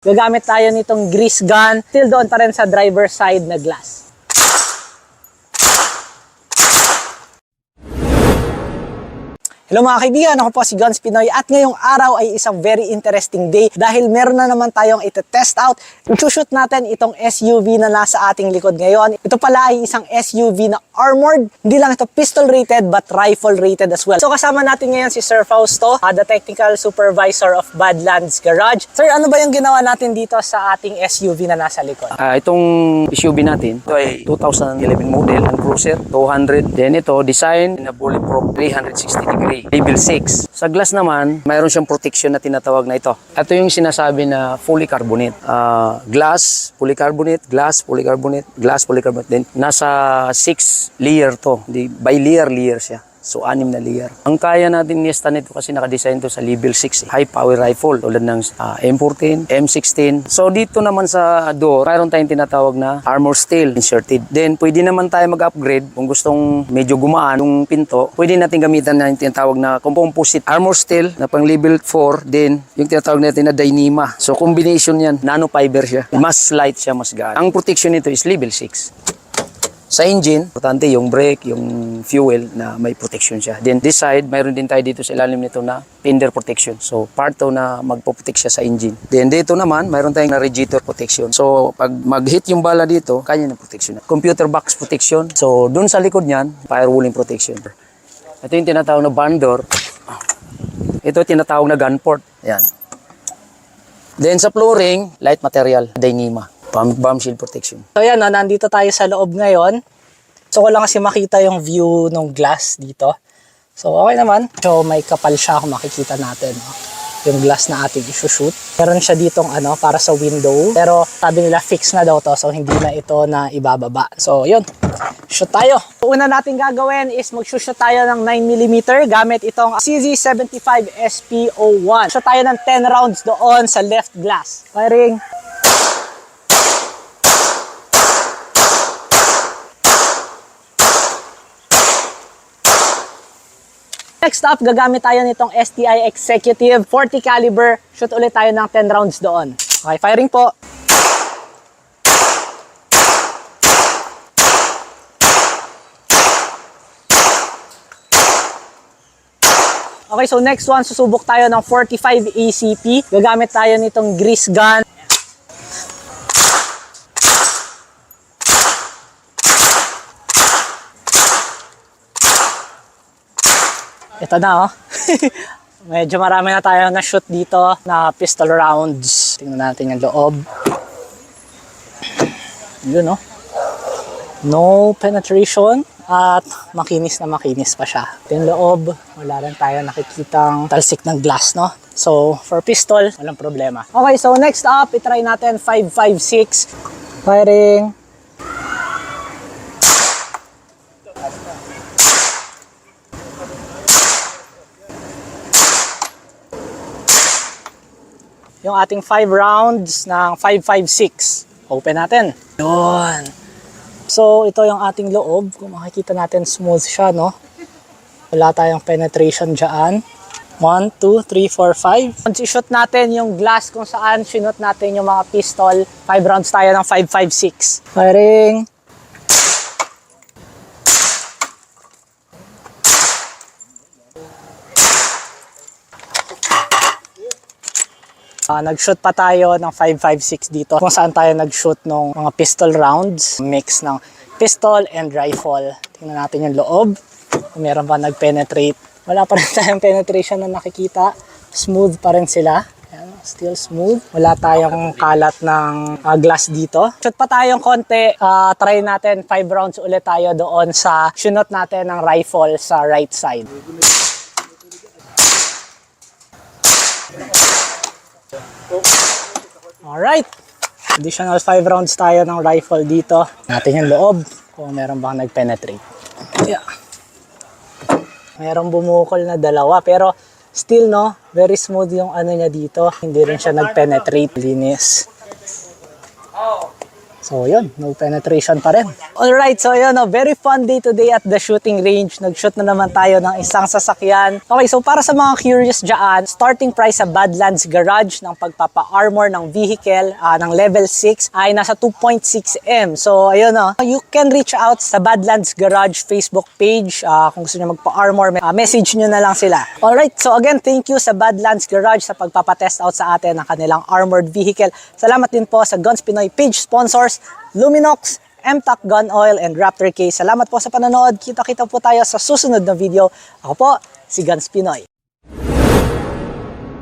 Gagamit tayo nitong grease gun. Still doon pa rin sa driver side na glass. Hello mga kaibigan, ako po si Guns Pinoy at ngayong araw ay isang very interesting day dahil meron na naman tayong ite-test out. I-shoot natin itong SUV na nasa ating likod ngayon. Ito pala ay isang SUV na armored. Hindi lang ito pistol rated but rifle rated as well. So kasama natin ngayon si Sir Fausto, the technical supervisor of Badlands Garage. Sir, ano ba yung ginawa natin dito sa ating SUV na nasa likod? Itong SUV natin, ito ay 2011 model, Land Cruiser 200. Then ito, design na bulletproof 360 degree. Level 6. Sa glass naman, mayroon siyang protection na tinatawag na ito. Ito yung sinasabi na fully carbonate. Glass, polycarbonate, glass, polycarbonate, glass, polycarbonate. Then, nasa 6 layer to. By layer siya. So, 6 na layer. Ang kaya natin nista nito kasi nakadesign to sa level 6. High power rifle tulad ng M14, M16. So, dito naman sa door, mayroon tayong tinatawag na armor steel inserted. Then, pwede naman tayo mag-upgrade kung gustong medyo gumaan yung pinto. Pwede natin gamitan na yung tinatawag na composite armor steel na pang level 4. Then, yung tinatawag natin na Dyneema. So, combination yan. Nanofiber siya. Mas light siya, mas gaan. Ang protection nito is level 6. Sa engine, importante yung brake, yung fuel na may protection siya. Then this side, mayroon din tayo dito sa ilalim nito na fender protection. So part to na magpo-protect siya sa engine. Then dito naman, mayroon tayong na radiator protection. So pag mag-hit yung bala dito, kanya na protection. Computer box protection. So dun sa likod niyan, firewalling protection. Ito yung tinatawag na barn door. Ito yung tinatawag na gun port. Yan. Then sa flooring, light material, Dyneema. Bomb shield protection. So yan, nandito tayo sa loob ngayon. So ko lang kasi makita yung view ng glass dito. So okay naman. So may kapal siya kung makikita natin. Yung glass na ating isushoot. Meron siya ditong para sa window. Pero sabi nila fix na daw to. So hindi na ito na ibababa. So yun. Shoot tayo. Una natin gagawin is mag-shoot tayo ng 9mm gamit itong CZ75 SP01. Shoot tayo ng 10 rounds doon sa left glass. Firing. Next up, gagamit tayo nitong STI Executive 40 caliber. Shoot ulit tayo ng 10 rounds doon. Okay, firing po. Okay, so next one, susubok tayo ng 45 ACP. Gagamit tayo nitong grease gun. Ito na Medyo marami na tayo na shoot dito na pistol rounds. Tingnan natin yung loob. Yun No penetration at makinis na makinis pa siya. Yung loob, wala rin tayo nakikitang talsik ng glass, So, for pistol, walang problema. Okay, so next up, itry natin 5.56. Firing. Yung ating 5 rounds ng 5.56. Open natin. Yun. So, ito yung ating loob. Kung makikita natin, smooth siya, Wala tayong penetration dyan. 1, 2, 3, 4, 5. Once i-shoot natin yung glass kung saan sinut natin yung mga pistol, 5 rounds tayo ng 5.56. Firing. Nag-shoot pa tayo ng 5.56 dito kung saan tayo nag-shoot ng mga pistol rounds. Mix ng pistol and rifle. Tingnan natin yung loob. Kung meron pa nag-penetrate. Wala pa rin tayong penetration na nakikita. Smooth pa rin sila. Ayan, still smooth. Wala tayong kalat ng glass dito. Shoot pa tayong konti. Try natin 5 rounds ulit tayo doon sa shoot natin ng rifle sa right side. Alright. Additional 5 rounds tayo ng rifle dito. Natin yung loob kung meron bang nag-penetrate. Yeah. Merong bumukol na dalawa pero still very smooth yung niya dito. Hindi rin siya nag-penetrate. Linis. So yun, no penetration pa rin. Alright, so yun, very fun day today at the shooting range. Nag-shoot na naman tayo ng isang sasakyan. Okay, so para sa mga curious dyan, starting price sa Badlands Garage ng pagpapa-armor ng vehicle ng level 6 ay nasa 2.6 M. So ayun, you can reach out sa Badlands Garage Facebook page kung gusto nyo magpa-armor. Message nyo na lang sila. Alright, so again, thank you sa Badlands Garage sa pagpapa-test out sa atin ng kanilang armored vehicle. Salamat din po sa Guns Pinoy page sponsors, Luminox, MTAC Gun Oil, and Raptor Case. Salamat po sa panonood. Kita-kita po tayo sa susunod na video. Ako po, si Guns Pinoy.